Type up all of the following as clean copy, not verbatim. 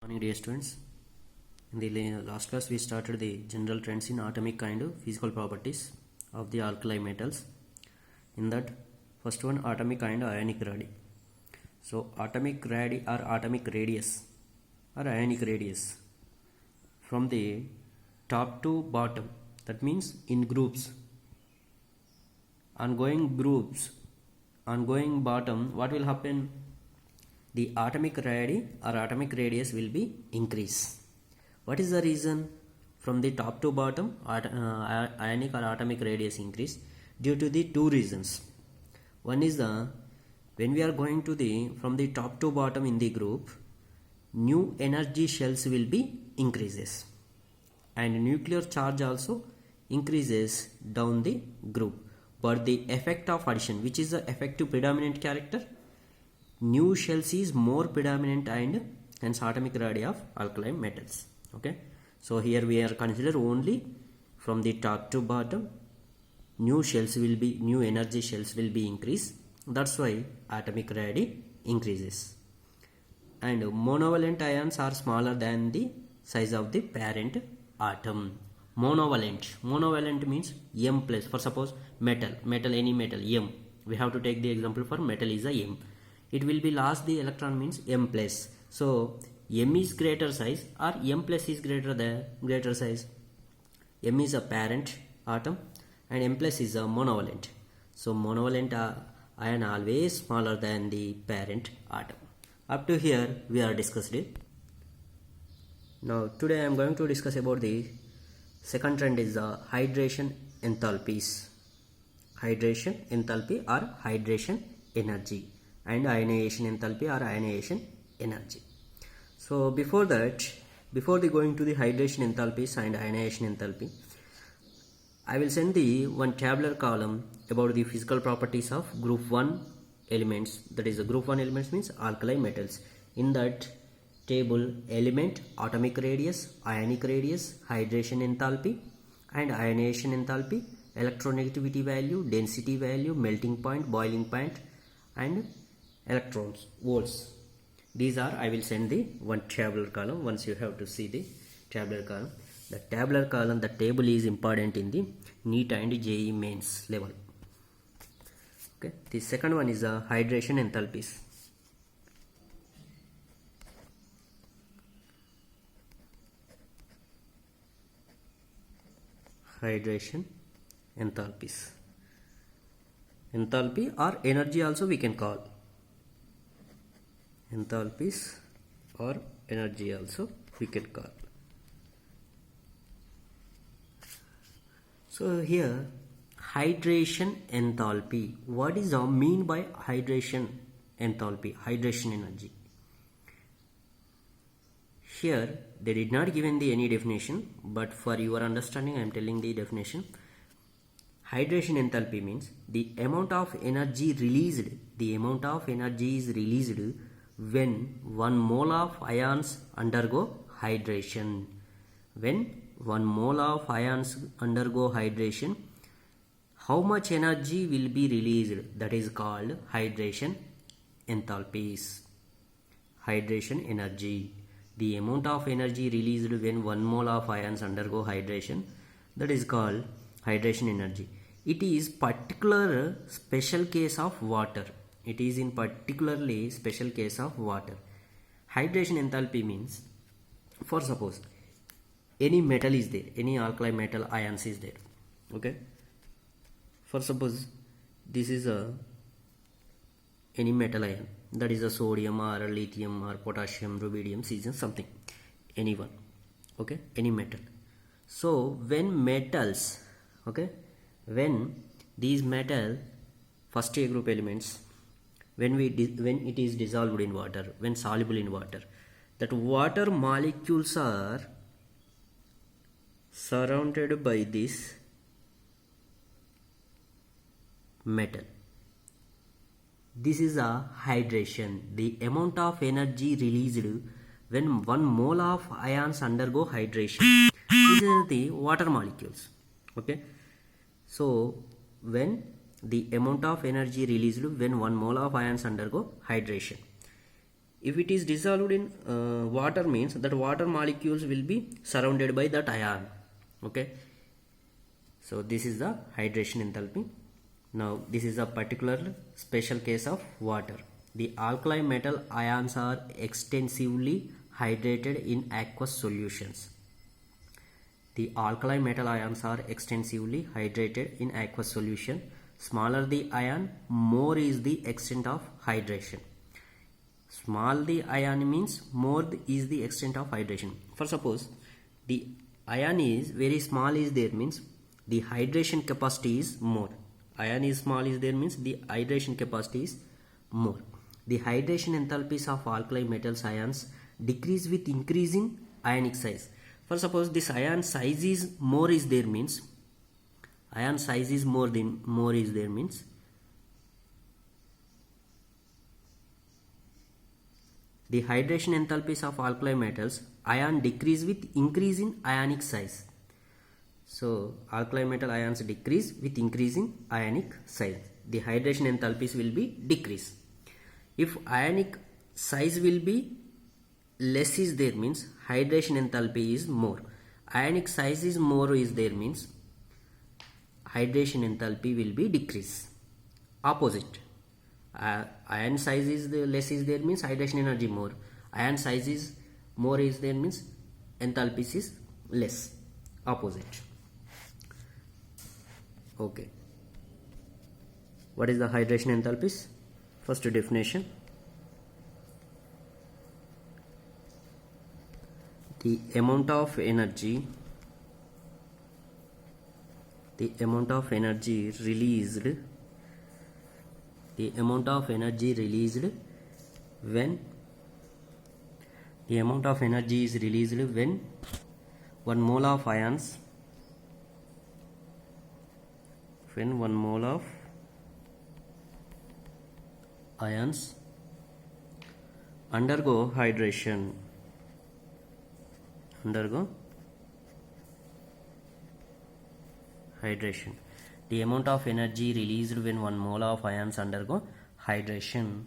Morning, dear students. In the last class, we started the general trends in atomic and physical properties of the alkali metals. In that, first one, atomic and ionic radii. So, atomic radii or atomic radius or ionic radius from the top to bottom. That means in groups. On going bottom, what will happen? The atomic radii or atomic radius will be increase. What is the reason? From the top to bottom, ionic or atomic radius increase due to the two reasons. One is when we are going to from the top to bottom in the group, new energy shells will be increases, and nuclear charge also increases down the group. But the effect of addition, which is the effective predominant character, new shells is more predominant and hence atomic radii of alkali metals. Okay, so here we are consider only from the top to bottom, new energy shells will be increased. That's why atomic radii increases. And monovalent ions are smaller than the size of the parent atom. Monovalent means M plus. For suppose any metal M, we have to take the example for metal is a M. It will be lost the electron means M plus. So M is greater size or M plus is greater size. M is a parent atom and M plus is a monovalent. So monovalent ion always smaller than the parent atom. Up to here we are discussed it. Now today I am going to discuss about the second trend is the hydration enthalpies. Hydration enthalpy or hydration energy, and ionization enthalpy or ionization energy. So before going to the hydration enthalpies and ionization enthalpy, I will send the one tabular column about the physical properties of group 1 elements. That is, the group 1 elements means alkali metals. In that table, element, atomic radius, ionic radius, hydration enthalpy and ionization enthalpy, electronegativity value, density value, melting point, boiling point and electrons, volts. These are, I will send the one tabular column. Once you have to see the tabular column. The tabular column, the table is important in the NEET and JEE mains level. Okay. The second one is hydration enthalpies. Hydration enthalpies. Enthalpy or energy also we can call. Enthalpies or energy also we can call. So here hydration enthalpy. What is mean by hydration enthalpy, hydration energy? Here they did not give any definition, but for your understanding I am telling the definition. Hydration enthalpy means the amount of energy released. The amount of energy is released when 1 mole of ions undergo hydration. When 1 mole of ions undergo hydration, how much energy will be released? That is called hydration enthalpies. Hydration energy. The amount of energy released when 1 mole of ions undergo hydration, that is called hydration energy. It is particular special case of water. It is in particularly special case of water. Hydration enthalpy means, for suppose any metal is there, any alkali metal ions is there. Okay. For suppose this is any metal ion, that is a sodium or a lithium or potassium, rubidium, cesium, something, any one. Okay, any metal. So when metals, okay, when these metal first A group elements, when it is dissolved in water, when soluble in water, that water molecules are surrounded by this metal. This is a hydration. The amount of energy released when 1 mole of ions undergo hydration. These are the water molecules. Okay. So when the amount of energy released when 1 mole of ions undergo hydration. If it is dissolved in water, means that water molecules will be surrounded by that ion. Okay, so this is the hydration enthalpy. Now this is a particular special case of water. The alkali metal ions are extensively hydrated in aqueous solutions. The alkali metal ions are extensively hydrated in aqueous solution. Smaller the ion, more is the extent of hydration. Small the ion means more is the extent of hydration. For suppose the ion is very small is there, means the hydration capacity is more. Ion is small is there, means the hydration capacity is more. The hydration enthalpies of alkali metals ions decrease with increase in ionic size. For suppose this ion size is more is there, means ion size is more is there, means the hydration enthalpies of alkali metals ion decrease with increase in ionic size. So alkali metal ions decrease with increase in ionic size. The hydration enthalpies will be decrease. If ionic size will be less is there, means hydration enthalpy is more. Ionic size is more is there, means hydration enthalpy will be decrease. Opposite. Ion size is less is there, means hydration energy more. Ion size is more is there, means enthalpy is less. Opposite. Okay. What is the hydration enthalpies? First definition. The amount of energy released when 1 mole of ions undergo hydration. The amount of energy released when 1 mole of ions undergo hydration.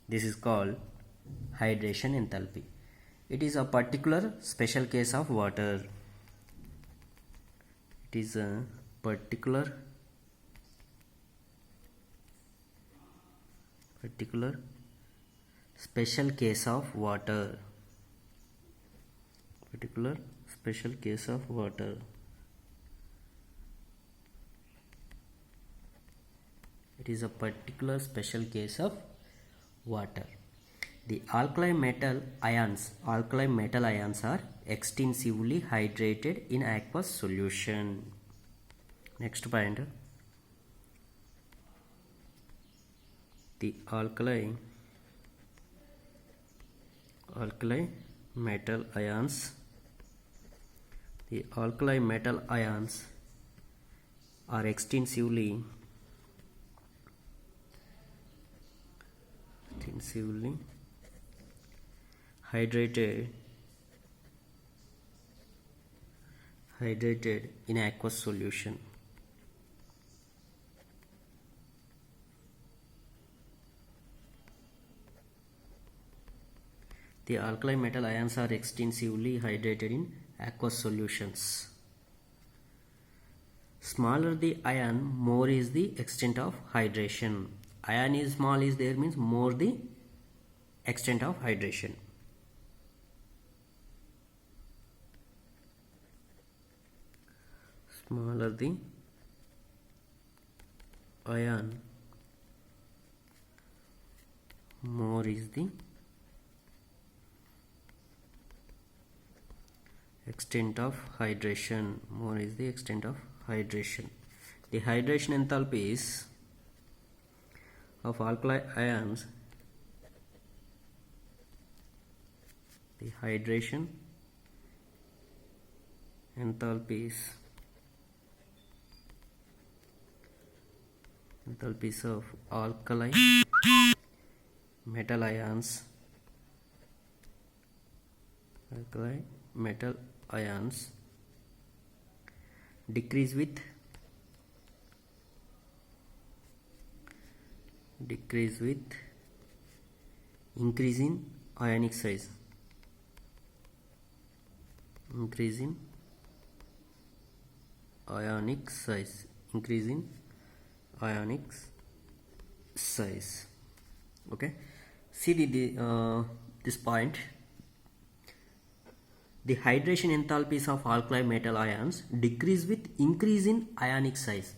This is called hydration enthalpy. It is a particular special case of water. It is a particular special case of water. It is a particular special case of water. The alkali metal ions are extensively hydrated in aqueous solution. Next point. The alkali metal ions are extensively hydrated in aqueous solution. The alkali metal ions are extensively hydrated in aqueous solutions. Smaller the ion, more is the extent of hydration. Ion is small is there, means more the extent of hydration. Smaller the ion, more is the extent of hydration. The hydration enthalpies of alkali ions, the hydration enthalpies of alkali metal ions decrease with increase in ionic size, increase in ionic size, increase in ionic size. Okay, see this point. The hydration enthalpies of alkali metal ions decrease with increase in ionic size.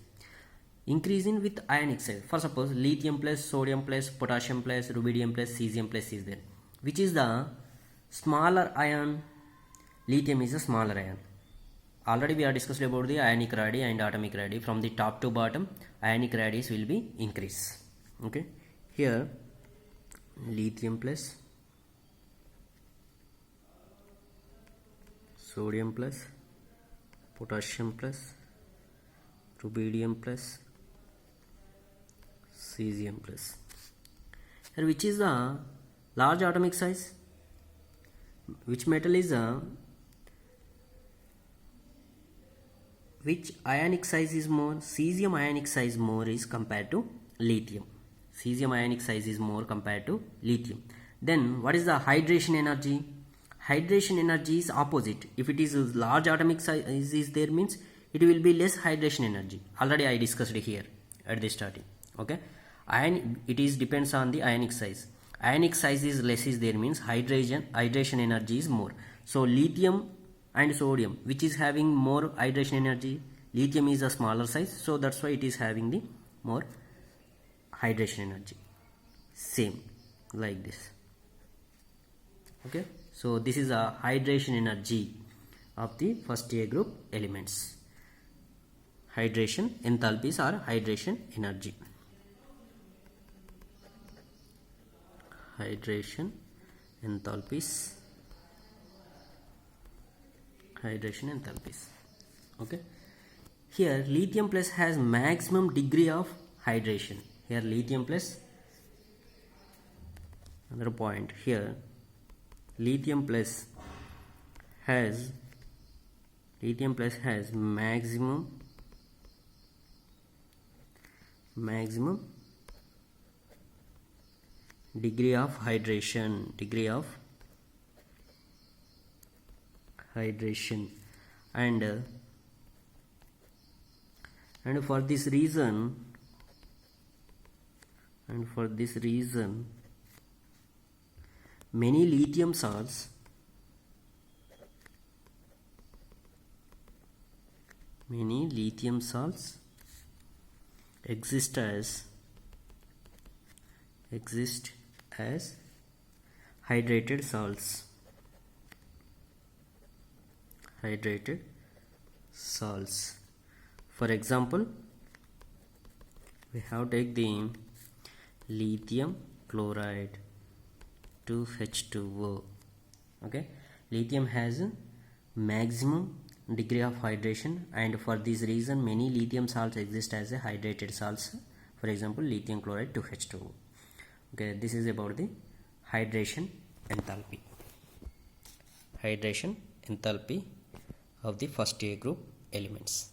Increase in with ionic size. For suppose lithium plus sodium plus potassium plus rubidium plus cesium plus is there. Which is the smaller ion? Lithium is a smaller ion. Already we are discussed about the ionic radii and atomic radii. From the top to bottom, ionic radius will be increase. Okay. Here lithium plus sodium plus potassium plus rubidium plus cesium plus. Here which is the large atomic size? Which metal is which ionic size is more? Cesium ionic size more is compared to lithium. Cesium ionic size is more compared to lithium. Then what is the hydration energy? Hydration energy is opposite. If it is a large atomic size is there, means it will be less hydration energy. Already I discussed it here at the starting. Okay, it is depends on the ionic size. Ionic size is less is there, means hydration energy is more. So lithium and sodium, which is having more hydration energy? Lithium is a smaller size, so that's why it is having the more hydration energy. Same like this. Okay, so this is a hydration energy of the first A group elements. Hydration enthalpies are hydration energy. Hydration enthalpies. Hydration enthalpies. Okay, here lithium plus has maximum degree of hydration. Here lithium plus, another point here, lithium plus has maximum degree of hydration, and for this reason many lithium salts exist as hydrated salts. For example, we have take the lithium chloride 2H2O. Okay, lithium has a maximum degree of hydration, and for this reason many lithium salts exist as a hydrated salts. For example, lithium chloride 2H2O. Okay, this is about the hydration enthalpy of the first A group elements.